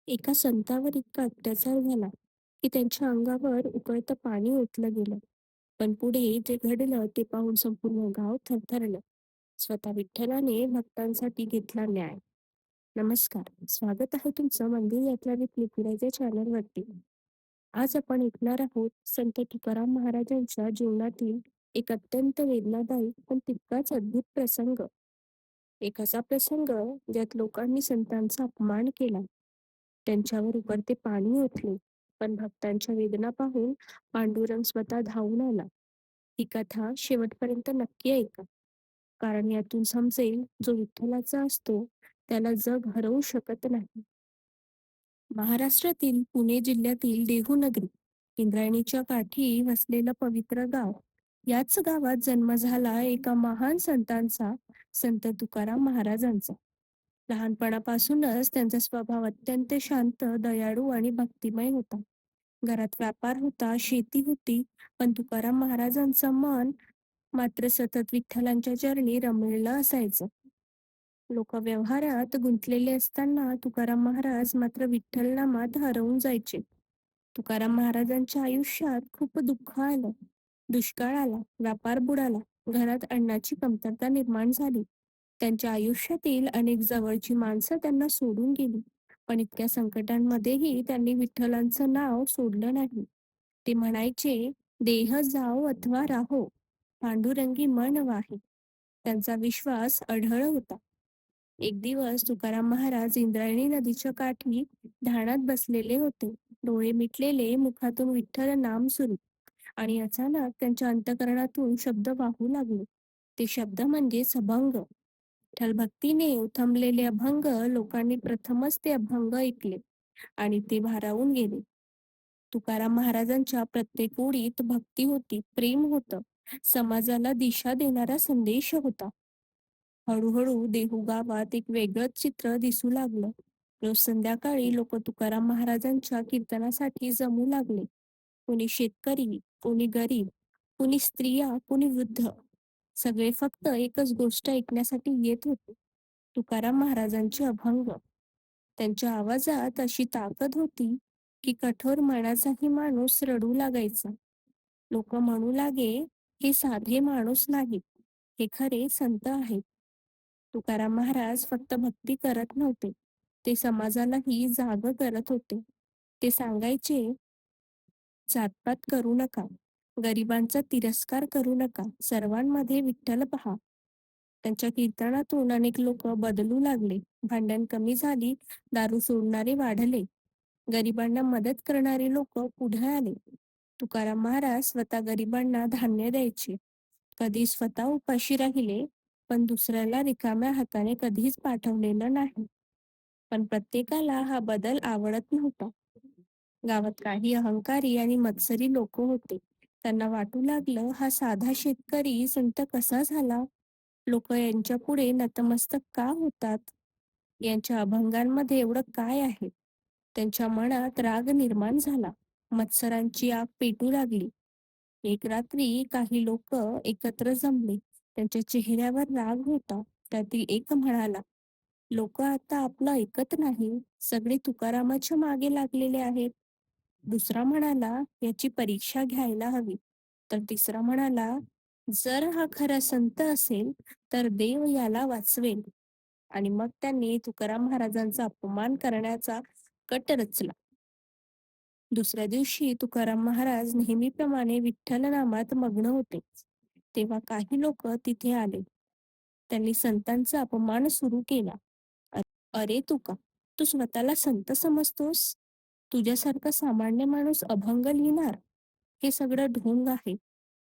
एका संतावर इतका अत्याचार झाला की त्यांच्या अंगावर उकळतं पाणी ओतलं गेलं. पण पुढे जे घडलं ते पाहून संपूर्ण गाव थरथरलं. स्वतः विठ्ठलाने भक्तांसाठी घेतला न्याय. नमस्कार, स्वागत आहे तुमचं मंदिर यात्रा विथ निपुरायच्या चॅनलवरती. आज आपण ऐकणार आहोत संत तुकाराम महाराजांच्या जीवनातील एक अत्यंत वेदनादायी पण तितकाच अद्भुत प्रसंग. एक असा प्रसंग ज्यात लोकांनी संतांचा अपमान केला, त्यांच्यावर उकळते पाणी ओतले, पण भक्तांच्या वेदना पाहून पांडुरंग स्वतः धावून आला. ही कथा शेवटपर्यंत नक्की ऐका, कारण यातून समजेल जो विठ्ठलाचा असतो त्याला जग हरवू शकत नाही. महाराष्ट्रातील पुणे जिल्ह्यातील देहू नगरी, इंद्रायणीच्या काठी वसलेलं पवित्र गाव. याच गावात जन्म झाला एका महान संतांचा, संत तुकाराम महाराजांचा. लहानपणापासूनच त्यांचा स्वभाव अत्यंत शांत, दयाळू आणि भक्तिमय होता. घरात व्यापार होता, शेती होती, पण तुकाराम महाराजांचं मन मात्र सतत विठ्ठलांच्या चरणी रमलेलं असायचं. लोक व्यवहारात गुंतलेले असताना तुकाराम महाराज मात्र विठ्ठल नामात हरवून जायचे. तुकाराम महाराजांच्या आयुष्यात खूप दुःख आलं. दुष्काळ आला, व्यापार बुडाला, घरात अन्नाची कमतरता निर्माण झाली. त्यांच्या आयुष्यातील अनेक जवळची माणसं त्यांना सोडून गेली. पण इतक्या संकटांमध्येही त्यांनी विठ्ठलांचं नाव सोडलं नाही. ते म्हणायचे, देह जाओ अथवा राहो, पांडुरंगी मन वाहे. त्यांचा विश्वास अढळ होता. एक दिवस तुकाराम महाराज इंद्रायणी नदीच्या काठी ध्यानात बसलेले होते. डोळे मिटलेले, मुखातून विठ्ठल नाम सुरू, आणि अचानक त्यांच्या अंतःकरणातून शब्द वाहू लागले. ते शब्द म्हणजे अभंग. विठ्ठल भक्तीने उथंबलेले अभंग. लोकांनी प्रथमच ते अभंग ऐकले आणि ते भारावून गेले. तुकाराम महाराजांच्या प्रत्येक ओळीत भक्ती होती, प्रेम होतं, समाजाला दिशा देणारा संदेश होता. हळूहळू देहू गावात एक वेगळंच चित्र दिसू लागलं. रोज संध्याकाळी लोक तुकाराम महाराजांच्या कीर्तनासाठी जमू लागले. कोणी शेतकरी, कोणी गरीब, कोणी स्त्रिया, कोणी वृद्ध. सगळे फक्त एकच गोष्ट ऐकण्यासाठी येत होते, तुकाराम महाराजांचे अभंग. त्यांच्या आवाजात अशी ताकद होती की कठोर मनाचाही माणूस रडू लागायचा. लोक म्हणू लागे, हे साधे माणूस नाहीत, हे खरे संत आहेत. तुकाराम महाराज फक्त भक्ती करत नव्हते, ते समाजालाही जाग करत होते. ते सांगायचे, जातपात करू नका, गरिबांचा तिरस्कार करू नका, सर्वांमध्ये विठ्ठल पहा. त्यांच्या कीर्तनातून अनेक लोक बदलू लागले. भांडण कमी झाली, दारू सोडणारे वाढले, गरिबांना मदत करणारे लोक पुढे आले. तुकाराम महाराज स्वतः गरिबांना धान्य द्यायचे. कधी स्वतः उपाशी राहिले, पण दुसऱ्याला रिकाम्या हाताने कधीच पाठवलेलं नाही. पण प्रत्येकाला हा बदल आवडत नव्हता. गावात काही अहंकारी आणि मत्सरी लोक होते. त्यांना वाटू लागलं, हा साधा शेतकरी संत कसा झाला? लोक यांच्या पुढे नतमस्तक का होतात? यांच्या अभंगांमध्ये एवढं काय आहे? त्यांच्या मनात राग निर्माण झाला. मत्सरांची आग पेटू लागली. एक रात्री काही लोक एकत्र जमले. त्यांच्या चेहऱ्यावर राग होता. त्यातील एक म्हणाला, लोक आता आपलं ऐकत नाही, सगळे तुकारामाच्या मागे लागलेले आहेत. दुसरा म्हणाला, याची परीक्षा घ्यायला हवी. तर तिसरा म्हणाला, जर हा खरा संत असेल तर देव याला वाचवेल. आणि मग त्यांनी तुकाराम महाराजांचा अपमान करण्याचा कट रचला. दुसऱ्या दिवशी तुकाराम महाराज नेहमीप्रमाणे विठ्ठल नामात मग्न होते. तेव्हा काही लोक तिथे आले. त्यांनी संतांचा अपमान सुरू केला. अरे तुका, तू स्वतःला संत समजतोस? तुझ्यासारखा सामान्य माणूस अभंग लिहिणार? हे सगळं ढोंग आहे.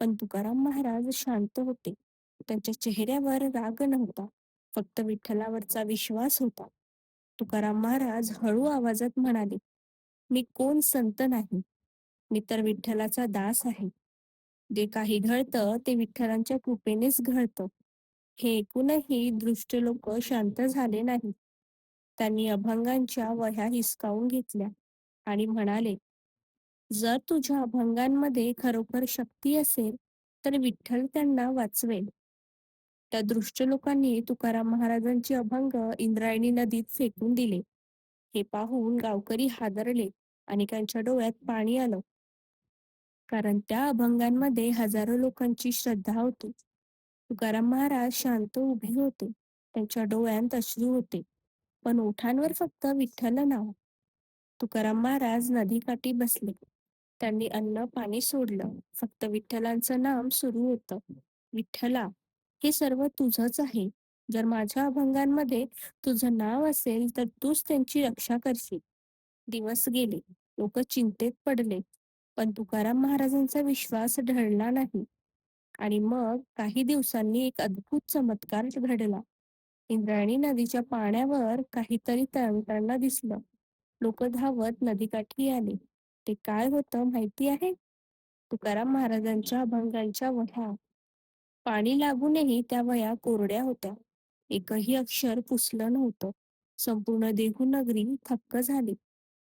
पण तुकाराम महाराज शांत होते. त्यांच्या चेहऱ्यावर राग नव्हता, फक्त विठ्ठलावरचा विश्वास होता. तुकाराम महाराज हळू आवाजात म्हणाले, मी कोण संत नाही, मी तर विठ्ठलाचा दास आहे. जे काही घडतं ते विठ्ठलांच्या कृपेनेच घडतं. हे ऐकूनही दृष्ट लोक शांत झाले नाही. त्यांनी अभंगांच्या वह्या हिसकावून घेतल्या आणि म्हणाले, जर तुझ्या अभंगांमध्ये खरोखर शक्ती असेल तर विठ्ठल त्यांना वाचवेल. त्या दृष्ट लोकांनी तुकाराम महाराजांचे अभंग इंद्रायणी नदीत फेकून दिले. हे पाहून गावकरी हादरले आणि त्यांच्या डोळ्यात पाणी आलं. कारण त्या अभंगांमध्ये हजारो लोकांची श्रद्धा होती. तुकाराम महाराज शांत उभे होते. त्यांच्या डोळ्यात अश्रू होते. पण ओठांवर फक्त विठ्ठल नाव. तुकाराम महाराज नदीकाठी बसले. त्यांनी अन्न पाणी सोडलं. फक्त विठ्ठलांचं नाम सुरू होतं. विठ्ठला, हे सर्व तुझंच आहे. जर माझ्या अभंगांमध्ये तुझं नाव असेल तर तूच त्यांची रक्षा करशील. दिवस गेले. लोक चिंतेत पडले. पण तुकाराम महाराजांचा विश्वास ढळला नाही. आणि मग काही दिवसांनी एक अद्भुत चमत्कार घडला. इंद्रायणी नदीच्या पाण्यावर काहीतरी तरंगताना दिसलं. लोक धावत नदीकाठी आले. ते काय होतं माहिती आहे? तुकाराम महाराजांच्या अभंगांच्या वह्या. पाणी लागूनही त्या वह्या कोरड्या होत्या. एकही अक्षर पुसलं नव्हतं. संपूर्ण देहूनगरी थक्क झाली.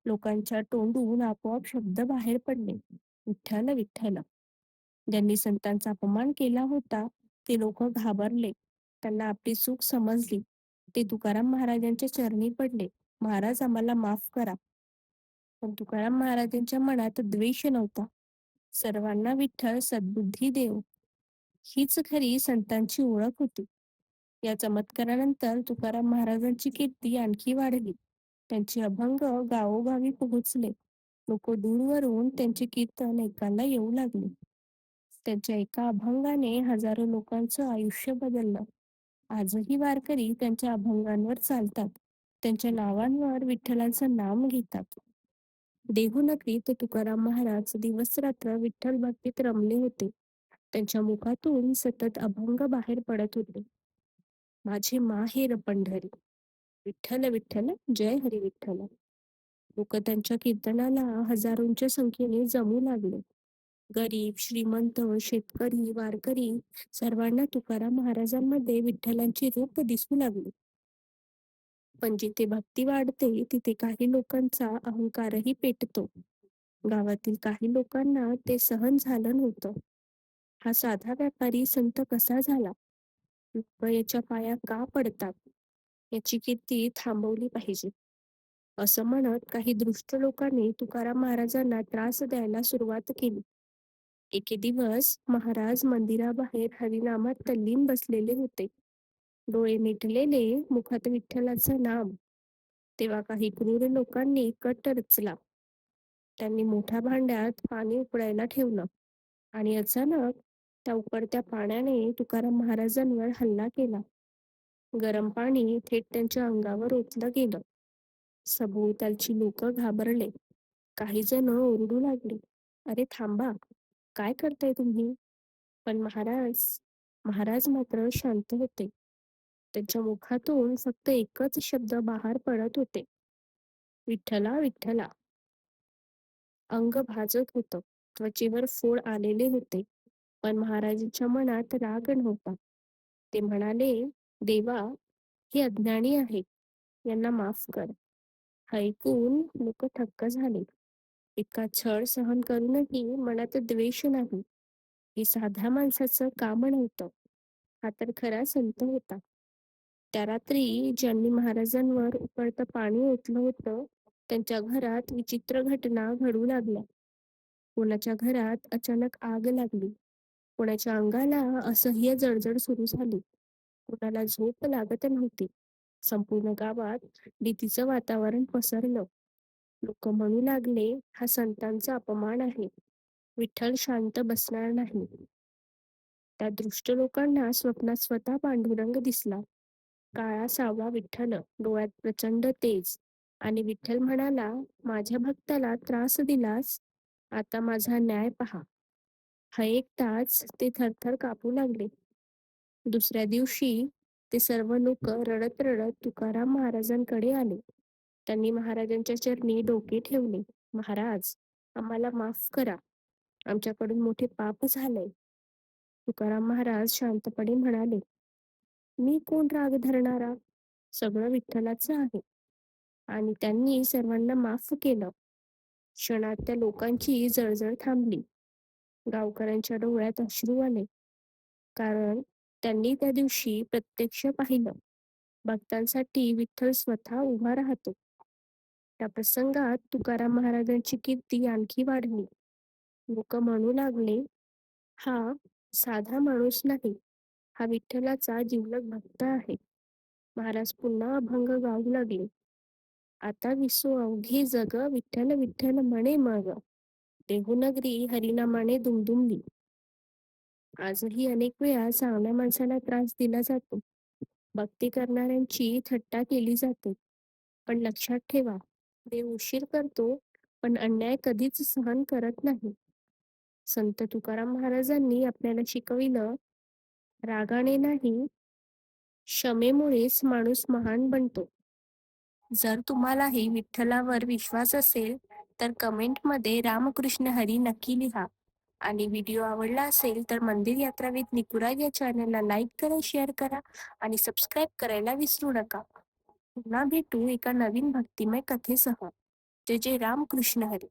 लोकांच्या तोंडून आपोआप शब्द बाहेर पडले. विठ्ठल विठ्ठल. ज्यांनी संतांचा अपमान केला होता ते लोक घाबरले. त्यांना आपली चूक समजली. ते तुकाराम महाराजांच्या चरणी पडले. महाराज, आम्हाला माफ करा. पण तुकाराम महाराजांच्या मनात द्वेष नव्हता. सर्वांना विठ्ठल सद्बुद्धी देव, हीच खरी संतांची ओळख होती. या चमत्कारानंतर तुकाराम महाराजांची कीर्ती आणखी वाढली. त्यांचे अभंग गावोगावी पोहोचले. लोक दूरवरून त्यांचे कीर्तन ऐकायला येऊ लागले. त्यांच्या एका अभंगाने हजारो लोकांचं आयुष्य बदललं. आजही वारकरी त्यांच्या अभंगांवर चालतात. त्यांच्या नावांवर विठ्ठलाचं नाम घेतात. देहूनगरीत तुकाराम महाराज दिवसरात्र विठ्ठल भक्तीत रमले होते. त्यांच्या मुखातून सतत अभंग बाहेर पडत होते. माझे माहेर पंढरी, विठ्ठल विठ्ठल, जय हरी विठ्ठल. लोक त्यांच्या कीर्तनाला हजारोंच्या संख्येने जमू लागले. गरीब, श्रीमंत, शेतकरी, वारकरी सर्वांना तुकाराम महाराजांमध्ये विठ्ठलांची रूप दिसू लागली. पण जिथे भक्ती वाढते तिथे काही लोकांचा अहंकारही पेटतो. गावातील काही लोकांना ते सहन झालं नव्हतं. हा साधा व्यापारी संत कसा झाला? लोक याच्या पाया का पडतात? याची कीर्ती थांबवली पाहिजे, असं म्हणत काही दुष्ट लोकांनी तुकाराम महाराजांना त्रास द्यायला सुरुवात केली. एके दिवस महाराज मंदिराबाहेर हरिनामात तल्लीन बसलेले होते. डोळे मिटलेले, मुखात विठ्ठलाचं नाम. तेव्हा काही क्रूर लोकांनी कट रचला. त्यांनी मोठ्या भांड्यात पाणी उकळायला ठेवलं आणि अचानक त्या उकळत्या पाण्याने तुकाराम महाराजांवर हल्ला केला. गरम पाणी थेट त्यांच्या अंगावर ओतलं गेलं. सभोवतालची लोक घाबरले. काही जण ओरडू लागले, अरे थांबा, काय करताय तुम्ही? पण महाराज महाराज मात्र शांत होते. त्यांच्या मुखातून फक्त एकच शब्द बाहेर पडत होते, विठ्ठला विठ्ठला. अंग भाजत होतं. त्वचेवर फोड आलेले होते. पण महाराजांच्या मनात राग नव्हता. ते म्हणाले, देवा, हे अज्ञानी आहे, यांना माफ कर. ऐकून लोक थक्क झाले. इतका छळ सहन करूनही मनात द्वेष नाही. हे साध्या माणसाचं काम नव्हतं. हा तर खरा संत होता. त्या रात्री ज्यांनी महाराजांवर उकळतं पाणी ओतलं होतं त्यांच्या घरात विचित्र घटना घडू लागल्या. कोणाच्या घरात अचानक आग लागली. कोणाच्या अंगाला असह्य जळजळ सुरू झाली. कोणाला झोप लागत नव्हती. संपूर्ण गावात भीतीचं वातावरण पसरलं. लोक म्हणू लागले, हा संतांचा अपमान आहे. विठ्ठल शांत बसणार नाही. त्या दृष्ट लोकांना स्वप्नात स्वतः पांडुरंग दिसला. काळा सावळा विठ्ठल, डोळ्यात प्रचंड तेज. आणि विठ्ठल म्हणाला, माझ्या भक्ताला त्रास दिलास, आता माझा न्याय पहा. हा ऐकताच ते थरथर कापू लागले. दुसऱ्या दिवशी ते सर्व लोक रडत रडत तुकाराम महाराजांकडे आले. त्यांनी महाराजांच्या चरणी डोके ठेवले. महाराज, आम्हाला माफ करा. आमच्याकडून मोठे पाप झालंय. तुकाराम महाराज शांतपणे म्हणाले, मी कोण राग धरणारा? सगळं विठ्ठलाचं आहे. आणि त्यांनी सर्वांना माफ केलं. क्षणात त्या लोकांची जळजळ थांबली. गावकऱ्यांच्या डोळ्यात अश्रू आले. कारण त्यांनी त्या दिवशी प्रत्यक्ष पाहिलं, भक्तांसाठी विठ्ठल स्वतः उभा राहतो. त्या प्रसंगात तुकाराम महाराजांची कीर्ती आणखी वाढली. लोक म्हणू लागले, हा साधा माणूस नाही, हा विठ्ठलाचा जिवलग भक्त आहे. महाराज पुन्हा अभंग गाऊ लागले. आता विसू अवघे जग, विठ्ठल विठ्ठल म्हणे मग, देहूनगरी हरिनामाने दुमदुमली. आजही अनेक वेळा चांगल्या माणसाला त्रास दिला जातो. भक्ती करणाऱ्यांची थट्टा केली जाते. पण लक्षात ठेवा, देव उशीर करतो, पण अन्याय कधीच सहन करत नाही. संत तुकाराम महाराजांनी आपल्याला शिकविलं, रागाने नाही, क्षमेमुळेच माणूस महान बनतो. जर तुम्हालाही विठ्ठलावर विश्वास असेल, तर कमेंटमध्ये रामकृष्ण हरी नक्की लिहा. आणि व्हिडिओ आवडला असेल तर मंदिर यात्रा विथ निकुराज या चॅनलला लाईक करा, शेअर करा आणि सबस्क्राईब करायला विसरू नका. पुन्हा भेटू एका नवीन भक्तिमय कथेसह. जय जय रामकृष्ण हरी.